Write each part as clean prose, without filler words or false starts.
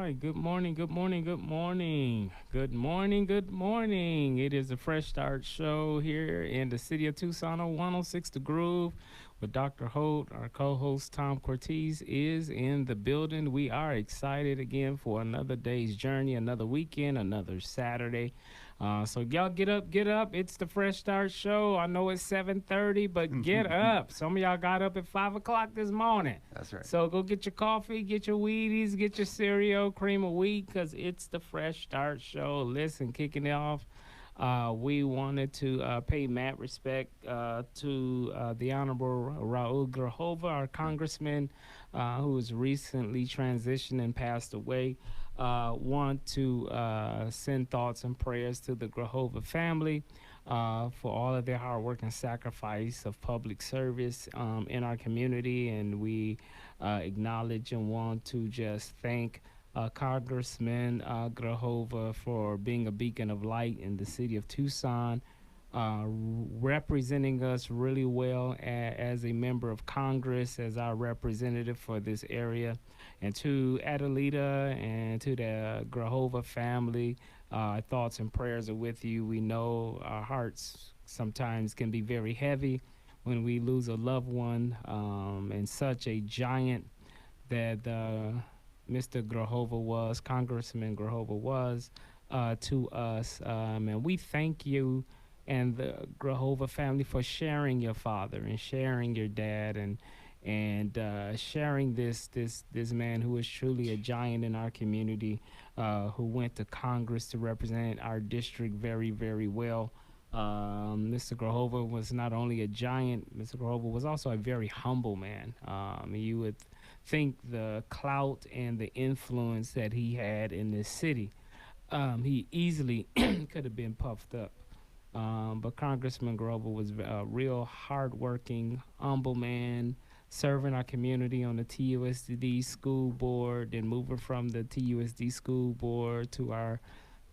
right. Good morning. Good morning. Good morning. Good morning. Good morning. It is a Fresh Start show here in the city of Tucson on 106 The Groove with Dr. Holt. Our co host Tom Cortez is in the building. We are excited again for another day's journey, another weekend, another Saturday. So y'all get up, get up. It's the Fresh Start Show. I know it's 7:30, but get up. Some of y'all got up at 5 o'clock this morning. That's right. So go get your coffee, get your Wheaties, get your cereal, cream of wheat, because it's the Fresh Start Show. Listen, kicking it off, we wanted to pay mad respect to the Honorable Raul Grijalva, our congressman who was recently transitioned and passed away. Want to send thoughts and prayers to the Grijalva family for all of their hard work and sacrifice of public service in our community. And we acknowledge and want to just thank Congressman Grijalva for being a beacon of light in the city of Tucson, representing us really well as a member of Congress, as our representative for this area. And to Adelita and to the Grijalva family, thoughts and prayers are with you. We know our hearts sometimes can be very heavy when we lose a loved one, and such a giant that Mr. Grijalva was, Congressman Grijalva was, to us. And we thank you and the Grijalva family for sharing your father and sharing your dad and sharing this man who is truly a giant in our community, who went to Congress to represent our district very, very well. Mr. Grijalva was not only a giant, Mr. Grijalva was also a very humble man. You would think the clout and the influence that he had in this city, he easily could have been puffed up. But Congressman Grijalva was a real hardworking, humble man, serving our community on the TUSD school board, and moving from the TUSD school board to our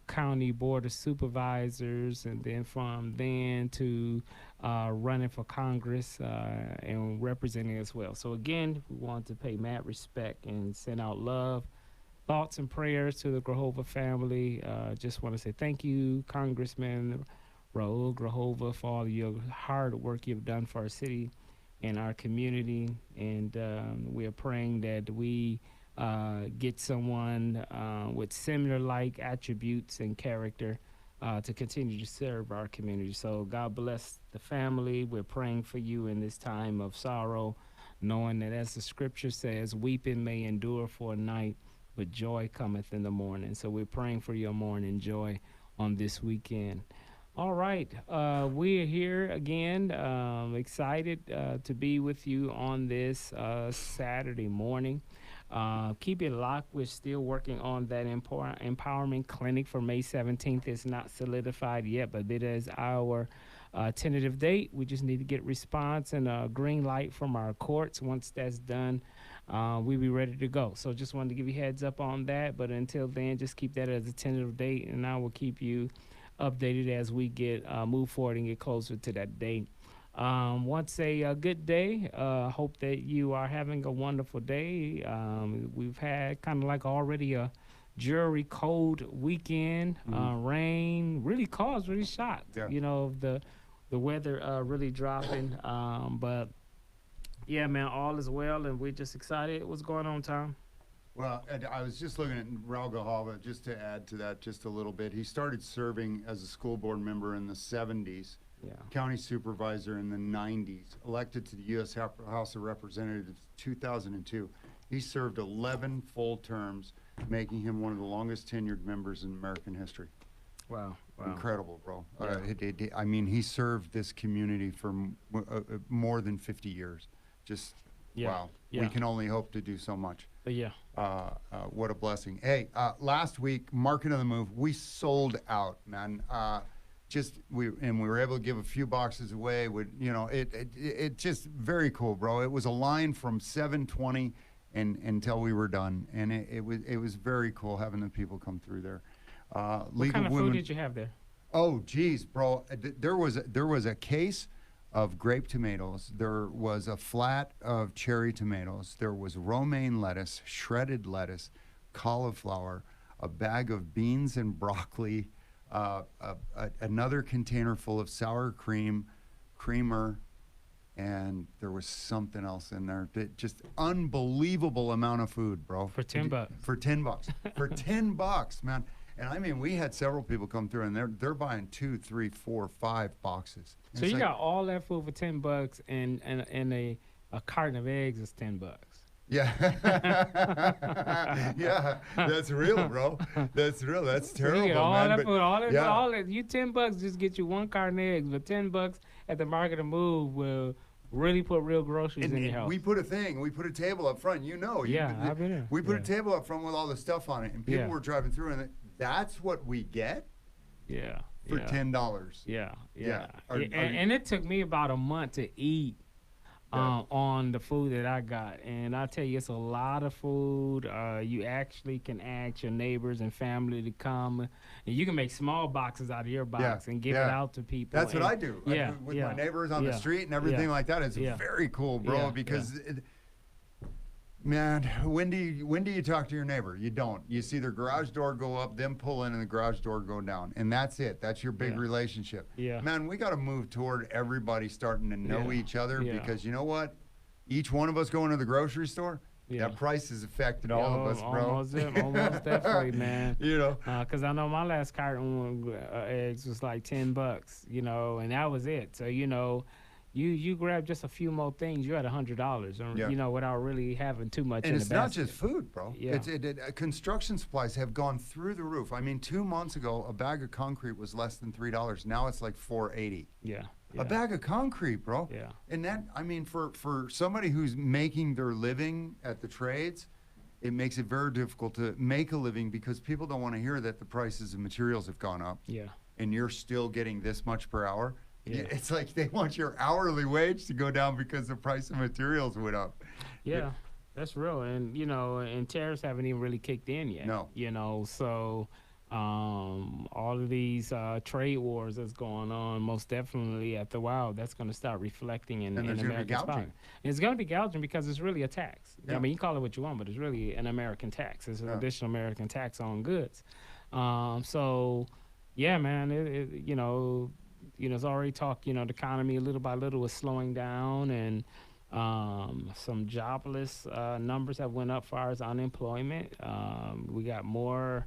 county board of supervisors, and then from then to running for Congress and representing as well. So again, we want to pay mad respect and send out love, thoughts and prayers to the Grijalva family. Just want to say thank you, Congressman Raul Grijalva, for all your hard work you've done for our city and our community. And we are praying that we get someone with similar like attributes and character to continue to serve our community. So God bless the family. We're praying for you in this time of sorrow, knowing that as the scripture says, weeping may endure for a night, but joy cometh in the morning. So we're praying for your morning joy on this weekend. All right, we're here again, excited to be with you on this Saturday morning. Keep it locked. We're still working on that empowerment clinic for May 17th. It's not solidified yet, but it is our tentative date. We just need to get response and a green light from our courts. Once that's done, we'll be ready to go. So just wanted to give you heads up on that. But until then, just keep that as a tentative date, and I will keep you updated as we get move forward and get closer to that date. Once a good day. Hope that you are having a wonderful day. We've had kind of like already a jury cold weekend. Rain, really caused, really shocked. Yeah. You know, the weather really dropping. But yeah, man, all is well, and we're just excited. What's going on, Tom? Well, and I was just looking at Raul Grijalva, just to add to that just a little bit. He started serving as a school board member in the 70s, Yeah. county supervisor in the 90s, elected to the U.S. House of Representatives 2002. He served 11 full terms, making him one of the longest tenured members in American history. Wow. Incredible, bro. Yeah. I mean, he served this community for more than 50 years. Just, Yeah. wow. Yeah. We can only hope to do so much. But yeah. What a blessing. Hey, last week, Market of the Move, we sold out, man. We were able to give a few boxes away. It just very cool, bro. It was a line from 7:20 until we were done, and it was very cool having the people come through there. What kind of food did you have there? Oh, geez, bro. There was a case of grape tomatoes. There was a flat of cherry tomatoes. There was romaine lettuce, shredded lettuce, cauliflower, a bag of beans and broccoli, another container full of sour cream, creamer, and there was something else in there. Just unbelievable amount of food, bro. For $10. For $10. For $10, man. And I mean, we had several people come through, and they're buying 2, 3, 4, 5 boxes. And So it's you like, got all that food for $10, and a carton of eggs is $10. yeah, yeah, that's real, bro. That's real. That's So terrible, you get all man. that but- food, all that, yeah. all that. You $10 just get you one carton of eggs, but $10 at the Market of Move will really put real groceries in your And house. we put a table up front. You know, Yeah, I've been there. We put a Yeah. table up front with all the stuff on it, and people Yeah. were driving through, and that's what we get yeah, for yeah. $10. Yeah, Yeah. yeah. Are you- And it took me about a month to eat Yeah. on the food that I got. And I tell you, it's a lot of food. You actually can ask your neighbors and family to come. And you can make small boxes out of your box and give it yeah. out to people. That's what And- I do. Yeah, I do with yeah, my neighbors on the yeah, street and everything yeah, like that. It's yeah. very cool, bro. Yeah, Because, man, when do you talk to your neighbor? You don't. You see their garage door go up, them pull in, and the garage door go down, and that's it. That's your big Yeah. relationship. Yeah. Man, we got to move toward everybody starting to know Yeah, each other yeah. because you know what? Each one of us going to the grocery store, Yeah. that price has affected all of us, bro. Almost definitely, man. You know. Because I know my last carton of eggs was like $10, and that was it. So you grab just a few more things, you're at $100, Yeah. without really having too much. And in it's the not basket. just food, bro. Yeah. Construction supplies have gone through the roof. I mean, 2 months ago, a bag of concrete was less than $3. Now it's like $4.80. Yeah. A bag of concrete, bro. Yeah. And that, I mean, for somebody who's making their living at the trades, it makes it very difficult to make a living because people don't want to hear that the prices of materials have gone up Yeah. and you're still getting this much per hour. Yeah. It's like they want your hourly wage to go down because the price of materials went up. Yeah. That's real. And, and tariffs haven't even really kicked in yet. No. So all of these trade wars that's going on, most definitely after a while, that's going to start reflecting in And there's gonna be American stock. gouging. It's going to be gouging because it's really a tax. Yeah. I mean, you call it what you want, but it's really an American tax. It's an Yeah. additional American tax on goods. So, yeah, man, it's already talk. The economy little by little is slowing down, and some jobless numbers have went up as far as unemployment. We got more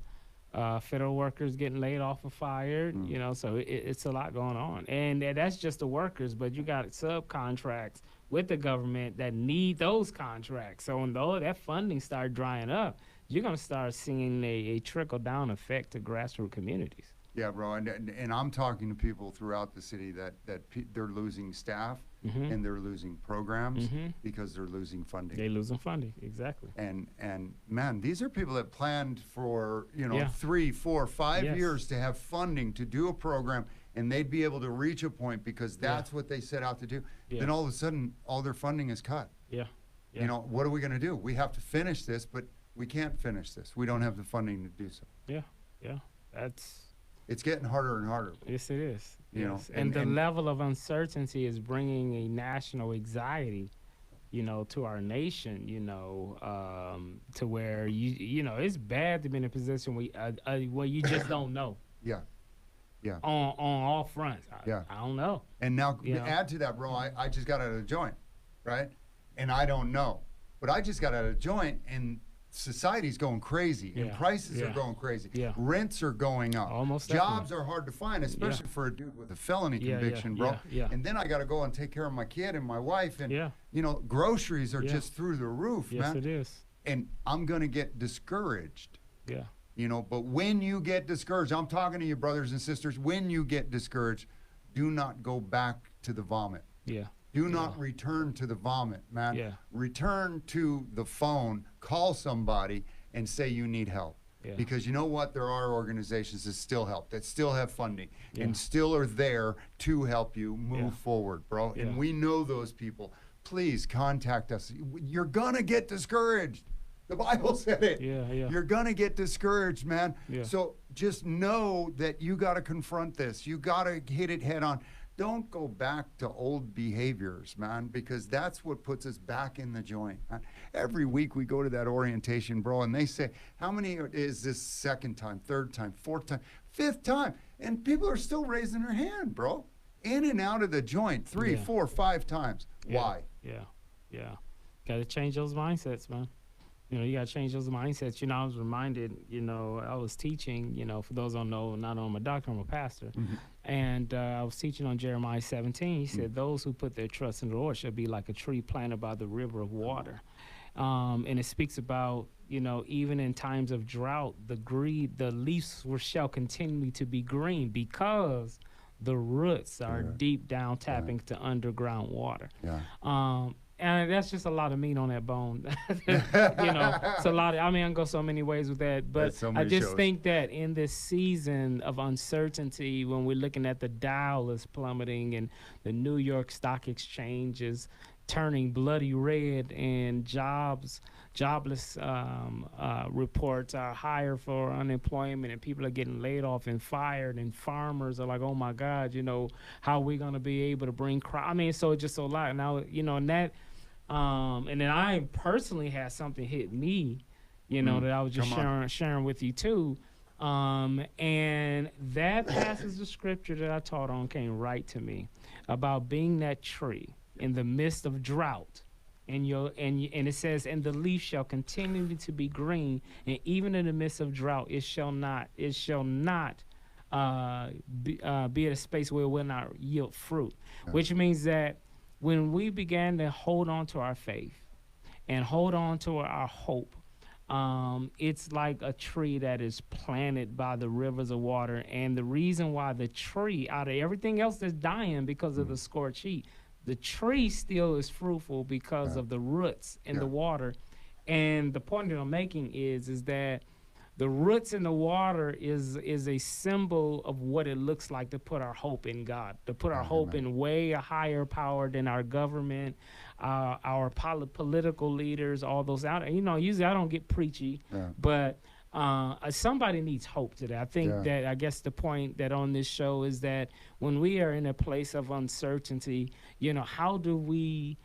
federal workers getting laid off or fired. So it's a lot going on, and that's just the workers. But you got subcontracts with the government that need those contracts. So when that funding start drying up, you're gonna start seeing a trickle down effect to grassroots communities. Yeah, bro, and I'm talking to people throughout the city that they're losing staff Mhm. and they're losing programs Mhm. because they're losing funding. They losing funding, exactly. And man, these are people that planned for Yeah. 3, 4, 5 Yes. years to have funding to do a program, and they'd be able to reach a point because Yeah. that's what they set out to do. Yeah. Then all of a sudden, all their funding is cut. Yeah. Yeah. What are we going to do? We have to finish this, but we can't finish this. We don't have the funding to do so. Yeah. It's getting harder and harder. Yes, it is. You know, Yes. and- the and- level of uncertainty is bringing a national anxiety, to our nation, to where it's bad to be in a position where you just don't know Yeah. Yeah. on all fronts. Yeah. I don't know. And now You know? add to that, bro, I just got out of the joint, right? And I don't know. But I just got out of the joint and society's going crazy and Yeah, prices are yeah, going crazy. yeah. Rents are going up. Almost Jobs definitely. are hard to find, especially for a dude with a felony Yeah, yeah, conviction, bro. yeah, yeah. And then I got to go and take care of my kid and my wife and Yeah. groceries are Yeah. just through the roof, Yes, man. it is. And I'm going to get discouraged. Yeah. But when you get discouraged, I'm talking to you brothers and sisters, when you get discouraged, do not go back to the vomit. Yeah. Do not return to the vomit, man. Yeah. Return to the phone, call somebody, and say you need help. Yeah. Because you know what? There are organizations that still help, that still have funding, Yeah. and still are there to help you move Yeah. forward, bro. Yeah. And we know those people. Please contact us. You're going to get discouraged. The Bible said it. Yeah, yeah. You're going to get discouraged, man. Yeah. So just know that you got to confront this. You got to hit it head on. don't go back to old behaviors, man, because that's what puts us back in the joint, man. Every week we go to that orientation, bro, and they say, how many is this second time, third time, fourth time, fifth time? And people are still raising their hand, bro. In and out of the joint 3, Yeah. 4, 5 times. Yeah. Why? Yeah. Got to change those mindsets, man. You got to change those mindsets. I was reminded, I was teaching, for those who don't know, not only I'm a doctor, I'm a pastor. And I was teaching on Jeremiah 17. He said, those who put their trust in the Lord shall be like a tree planted by the river of water. And it speaks about, even in times of drought, the leaves shall continue to be green because the roots are deep down tapping to underground water. Yeah. And that's just a lot of meat on that bone. It's a lot. I can go so many ways with that. But so I many just shows. think that in this season of uncertainty, when we're looking at the Dow is plummeting and the New York Stock Exchange is turning bloody red and jobless reports are higher for unemployment and people are getting laid off and fired and farmers are like, oh my God, how are we going to be able to bring crop? So it's just a lot now, and that, and then I personally had something hit me, that I was just sharing with you too. And that passage of scripture that I taught on came right to me about being that tree in the midst of drought. And it says, and the leaf shall continue to be green, and even in the midst of drought, it shall not be at a space where it will not yield fruit. Which means that when we began to hold on to our faith and hold on to our hope, it's like a tree that is planted by the rivers of water. And the reason why the tree, out of everything else that's dying because of the scorched heat, the tree still is fruitful because of the roots in the water. And the point that I'm making is that the roots in the water is a symbol of what it looks like to put our hope in God, to put our hope in way a higher power than our government, our political leaders, all those out. Usually I don't get preachy, but somebody needs hope today. I think that, I guess the point that on this show is that when we are in a place of uncertainty, how do we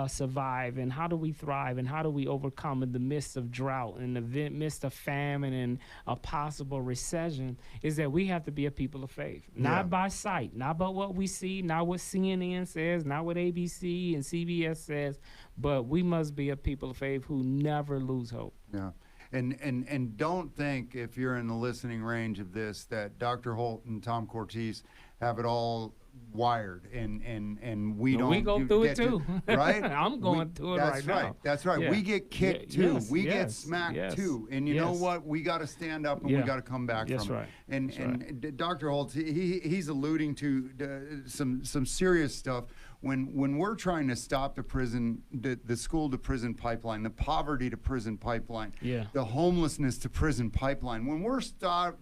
survive and how do we thrive and how do we overcome in the midst of drought, in the midst of famine and a possible recession, is that we have to be a people of faith, not by sight, not by what we see, not what CNN says, not what ABC and CBS says, but we must be a people of faith who never lose hope. Yeah. And don't think, if you're in the listening range of this, that Dr. Holt and Tom Cortese have it all wired and we don't. We go through it too, right? I'm going through it right now. That's right. Yeah. We get kicked too. Yes, we get yes, smacked yes, too. And you know what? We got to stand up and we got to come back That's from right. it. And Dr. Holt, he's alluding to some serious stuff. When we're trying to stop the school to prison pipeline, the poverty to prison pipeline, the homelessness to prison pipeline, when we're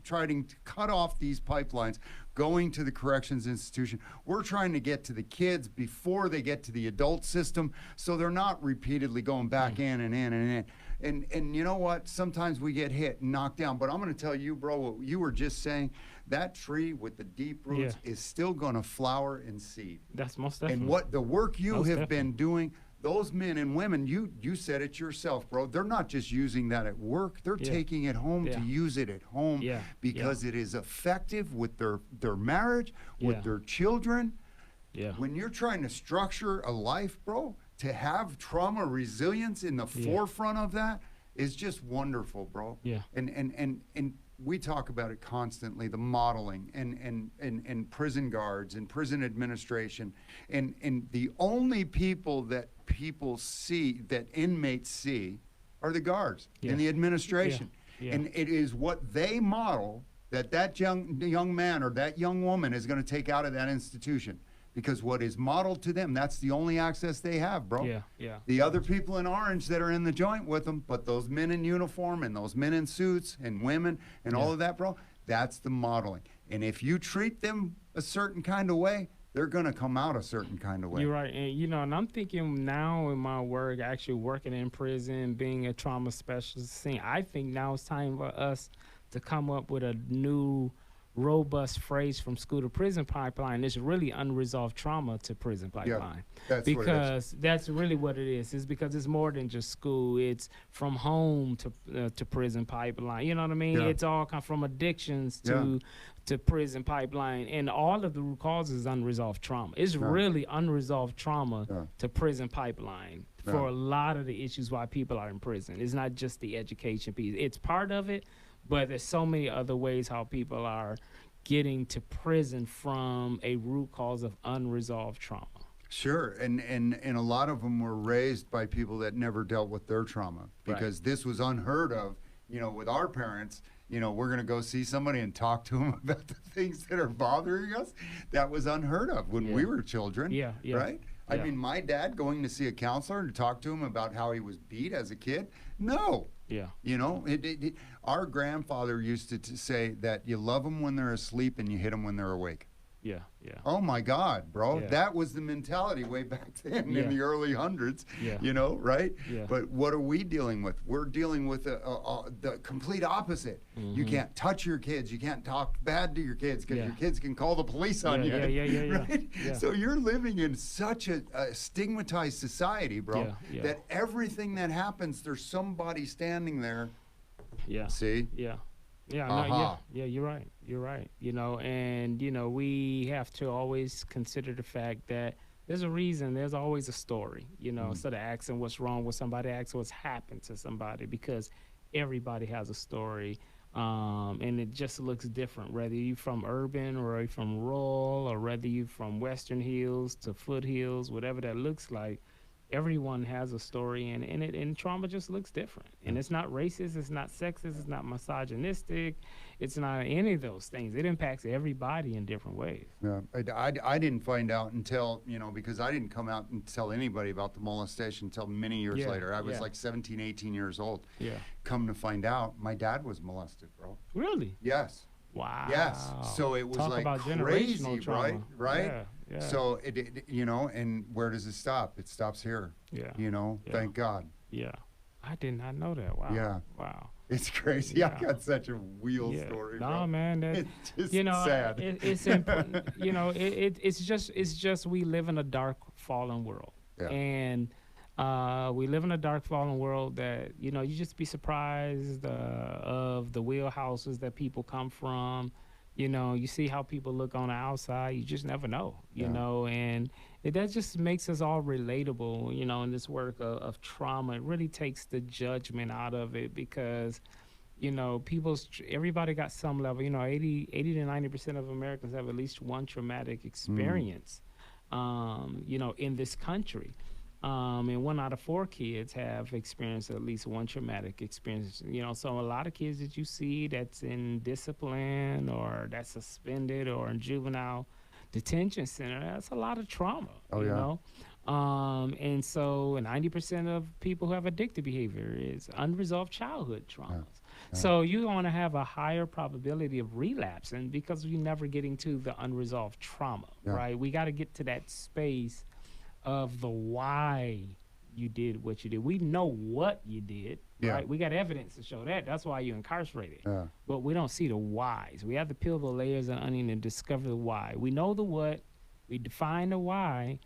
trying to cut off these pipelines going to the corrections institution, we're trying to get to the kids before they get to the adult system, so they're not repeatedly going back in and in and in. And you know what? Sometimes we get hit and knocked down. But I'm going to tell you, bro, what you were just saying, that tree with the deep roots is still going to flower and seed. That's most definitely. And what the work you have been doing, those men and women, you said it yourself, bro. They're not just using that at work. They're taking it home to use it at home because it is effective with their marriage, with their children. Yeah. When you're trying to structure a life, bro, to have trauma resilience in the forefront of that is just wonderful, bro. Yeah. And we talk about it constantly, the modeling and prison guards and prison administration. And the only people that people see, that inmates see, are the guards and the administration. Yeah. And it is what they model that young man or that young woman is going to take out of that institution. Because what is modeled to them, that's the only access they have, bro. Yeah. The other people in orange that are in the joint with them, but those men in uniform and those men in suits and women and all of that, bro, that's the modeling. And if you treat them a certain kind of way, they're going to come out a certain kind of way. You're right. And, and I'm thinking now in my work, actually working in prison, being a trauma specialist, I think now it's time for us to come up with a new robust phrase from school to prison pipeline. It's really unresolved trauma to prison pipeline. That's what it is. Because that's really what it is. It's because it's more than just school. It's from home to prison pipeline. You know what I mean? Yeah. It's all come from addictions to prison pipeline, and all of the root causes is unresolved trauma. It's really unresolved trauma to prison pipeline for a lot of the issues why people are in prison. It's not just the education piece. It's part of it, but there's so many other ways how people are getting to prison from a root cause of unresolved trauma. Sure, and a lot of them were raised by people that never dealt with their trauma, because this was unheard of. You know, with our parents, you know, we're going to go see somebody and talk to them about the things that are bothering us. That was unheard of when we were children. Yeah. Right? I mean, my dad going to see a counselor to talk to him about how he was beat as a kid? No. Yeah. You know, our grandfather used to say that you love them when they're asleep and you hit them when they're awake. Yeah. Oh my God, bro. Yeah. That was the mentality way back then in the early hundreds, you know, right? Yeah. But what are we dealing with? We're dealing with the complete opposite. You can't touch your kids. You can't talk bad to your kids because your kids can call the police on you. Right? Yeah. So you're living in such a stigmatized society, bro, that everything that happens, there's somebody standing there. Yeah. See? Yeah. Yeah, you're right. You're right. You know, and, you know, we have to always consider the fact that there's a reason, there's always a story, you know, instead of asking what's wrong with somebody, ask what's happened to somebody, because everybody has a story. And it just looks different, whether you're from urban or you're from rural, or whether you're from Western Hills to foothills, whatever that looks like. Everyone has a story, and trauma just looks different. And it's not racist, it's not sexist, it's not misogynistic, it's not any of those things. It impacts everybody in different ways. Yeah, I didn't find out until, you know, because I didn't come out and tell anybody about the molestation until many years later. I was like 17, 18 years old. Yeah. Come to find out, my dad was molested, bro. Really? Yes. Wow. Yes. So it was Talk like about crazy, generational trauma. right? Yeah. So it you know, and where does it stop? It stops here. Yeah. You know, thank God. Yeah. I did not know that. Wow. Yeah. Wow. It's crazy. Yeah. I got such a wheel story, bro. No, man, that, It's just you know, sad. It's important. You know, it's just we live in a dark, fallen world, and we live in a dark, fallen world that, you know, you just be surprised of the wheelhouses that people come from. You know, you see how people look on the outside. You just never know, you know, and that just makes us all relatable, you know, in this work of trauma. It really takes the judgment out of it, because, you know, everybody got some level, you know, 80 to 90% of Americans have at least one traumatic experience, you know, in this country. And 1 out of 4 kids have experienced at least one traumatic experience. You know, so a lot of kids that you see that's in discipline or that's suspended or in juvenile detention center, that's a lot of trauma, you know? And so 90% of people who have addictive behavior is unresolved childhood traumas. So you want to have a higher probability of relapsing because you're never getting to the unresolved trauma, right? We got to get to that space of the why you did what you did. We know what you did, right? We got evidence to show that. That's why you're incarcerated. But we don't see the whys. We have to peel the layers of the onion and discover the why. We know the what. We define the why.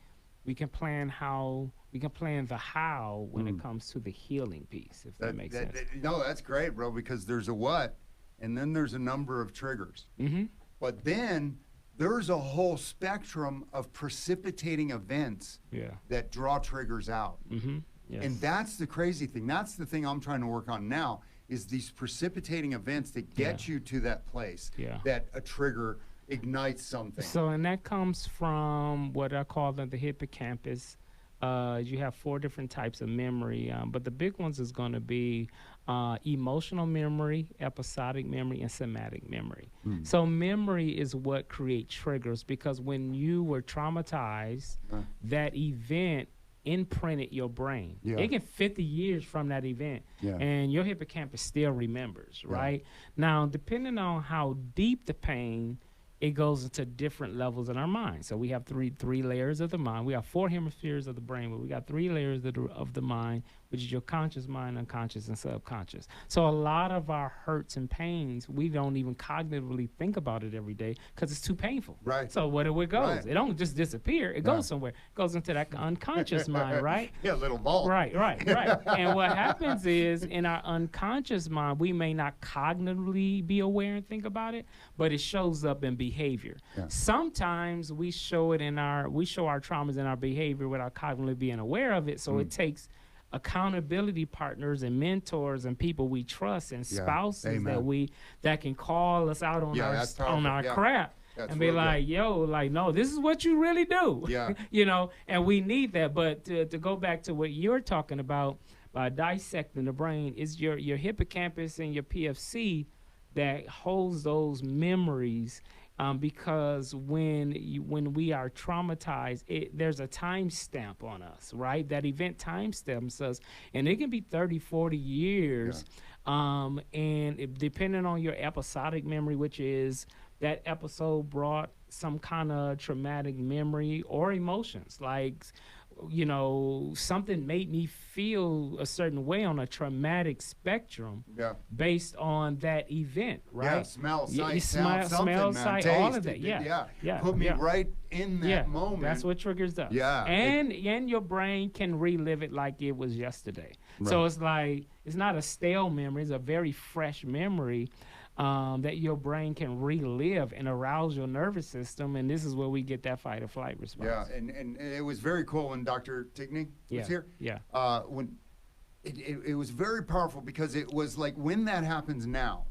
We can plan the how when it comes to the healing piece, if that makes sense. No, that's great, bro, because there's a what, and then there's a number of triggers. But then there's a whole spectrum of precipitating events that draw triggers out. And that's the crazy thing. That's the thing I'm trying to work on now, is these precipitating events that get you to that place, that a trigger ignites something. So, and that comes from what I call the hippocampus. You have 4 different types of memory, but the big ones is going to be emotional memory, episodic memory, and somatic memory. So memory is what creates triggers, because when you were traumatized, that event imprinted your brain. It can 50 years from that event, and your hippocampus still remembers, right? Now, depending on how deep the pain, it goes into different levels in our mind. So we have three layers of the mind. We have 4 hemispheres of the brain, but we got 3 layers of the mind. We which is your conscious mind, unconscious, and subconscious. So a lot of our hurts and pains, we don't even cognitively think about it every day because it's too painful. Right. So where it goes, Right. it don't just disappear. It goes somewhere. It goes into that unconscious mind, right? Yeah, little vault. Right. And what happens is in our unconscious mind, we may not cognitively be aware and think about it, but it shows up in behavior. Yeah. Sometimes we show our traumas in our behavior without cognitively being aware of it. So it takes accountability partners and mentors and people we trust and Yeah. spouses Amen. that can call us out on Yeah, that's our powerful. Yeah. crap. That's And be real good. like, yo, like, no, this is what you really do. Yeah. You know, and we need that. But to go back to what you're talking about, dissecting the brain, is your hippocampus and your PFC that holds those memories. Because when we are traumatized, there's a time stamp on us, right? That event time stamps us, and it can be 30, 40 years. Yeah. Depending on your episodic memory, which is that episode brought some kind of traumatic memory or emotions, like, you know, something made me feel a certain way on a traumatic spectrum. Yeah. Based on that event, right? Yeah, smell, sight, you sound, something, smell, man. sight, Taste, all of that. Yeah. Put me right in that moment. That's what triggers us. Yeah. And your brain can relive it like it was yesterday. Right. So it's like, it's not a stale memory, it's a very fresh memory. That your brain can relive and arouse your nervous system, and this is where we get that fight or flight response. Yeah, and it was very cool when Dr. Tigney was here. Yeah. When it was very powerful because it was like when that happens now,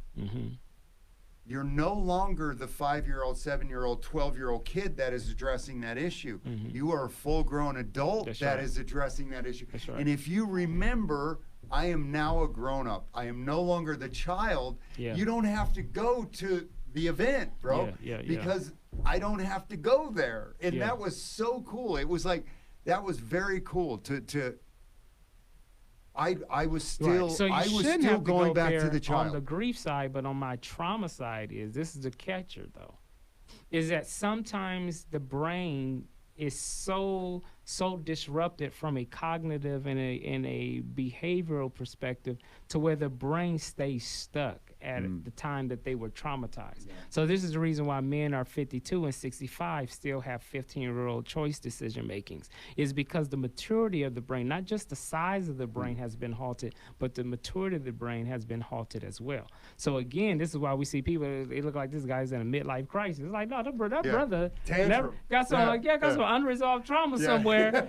you're no longer the 5-year-old, 7-year-old, 12-year-old kid that is addressing that issue. You are a full-grown adult that is addressing that issue. That's right. And if you remember, I am now a grown-up. I am no longer the child. Yeah. You don't have to go to the event, bro. Because I don't have to go there. And that was so cool. It was like, that was very cool I was still, right. So I was still going back to the child. On the grief side, but on my trauma side this is the catcher though, is that sometimes the brain is so disrupted from a cognitive and a behavioral perspective to where the brain stays stuck at the time that they were traumatized. Yeah. So this is the reason why men are 52 and 65 still have 15-year-old choice decision makings, is because the maturity of the brain, not just the size of the brain has been halted, but the maturity of the brain has been halted as well. So again, this is why we see people, they look like this guy's in a midlife crisis. It's like, no, that brother got some some unresolved trauma somewhere,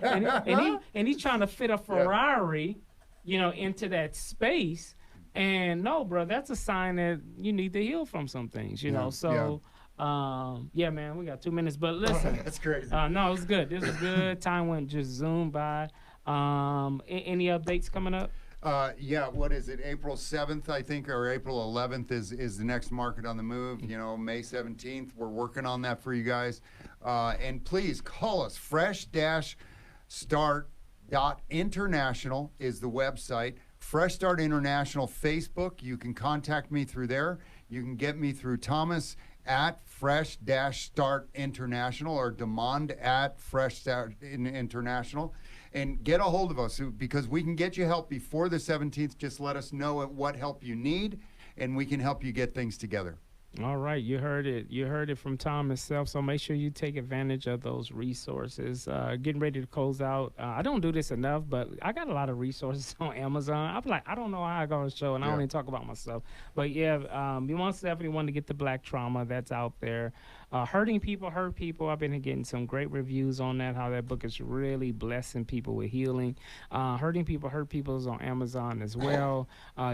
and he's trying to fit a Ferrari, you know, into that space. And no, bro, that's a sign that you need to heal from some things, you know. So, man, we got 2 minutes, but listen, that's crazy. No, it was good. This was good. Time went just zoomed by. Any updates coming up? What is it? April 7th, I think, or April 11th is the next Market on the Move. You know, May 17th. We're working on that for you guys. And please call us. Fresh-Start.International is the website. Fresh Start International Facebook. You can contact me through there. You can get me through Thomas at Fresh-Start International or Demond at Fresh Start International. And get a hold of us because we can get you help before the 17th. Just let us know what help you need, and we can help you get things together. All right, you heard it. You heard it from Tom himself, so make sure you take advantage of those resources. Getting ready to close out. I don't do this enough, but I got a lot of resources on Amazon. I'm like, I don't know how I go on the show, and I don't even talk about myself. But yeah, you definitely want to get the Black Trauma that's out there. Hurting People Hurt People. I've been getting some great reviews on that, how that book is really blessing people with healing. Hurting People Hurt People is on Amazon as well.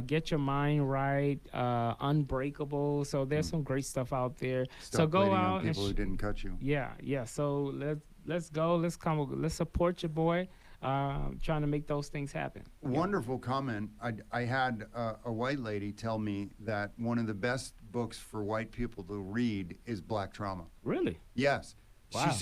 Get Your Mind Right, Unbreakable. So there's some great stuff out there. Stop so go out on people who didn't cut you. Yeah. So let's go. Let's support your boy. Trying to make those things happen. Wonderful comment. I had a white lady tell me that one of the best books for white people to read is Black Trauma. Really? Yes. Wow.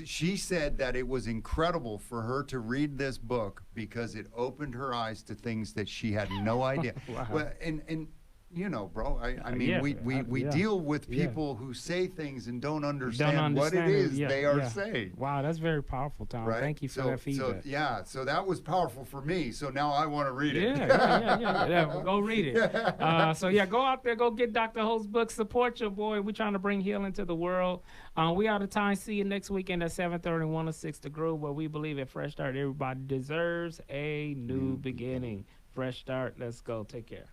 She said that it was incredible for her to read this book because it opened her eyes to things that she had no idea. Wow. Well, and you know, bro. I mean, Yeah, we yeah, deal with yeah. people who say things and don't understand what it understand it. is Yeah, they are yeah. saying. Wow, that's very powerful, Tom. Right. Thank you for so, that feedback. So yeah, so that was powerful for me. So now I want to read it. Yeah. Well, go read it. So yeah, go out there, go get Dr. Holt's book. Support your boy. We're trying to bring healing to the world. We out of time. See you next weekend at 7:30, 106 The Groove, where we believe at Fresh Start everybody deserves a new beginning. Fresh start. Let's go. Take care.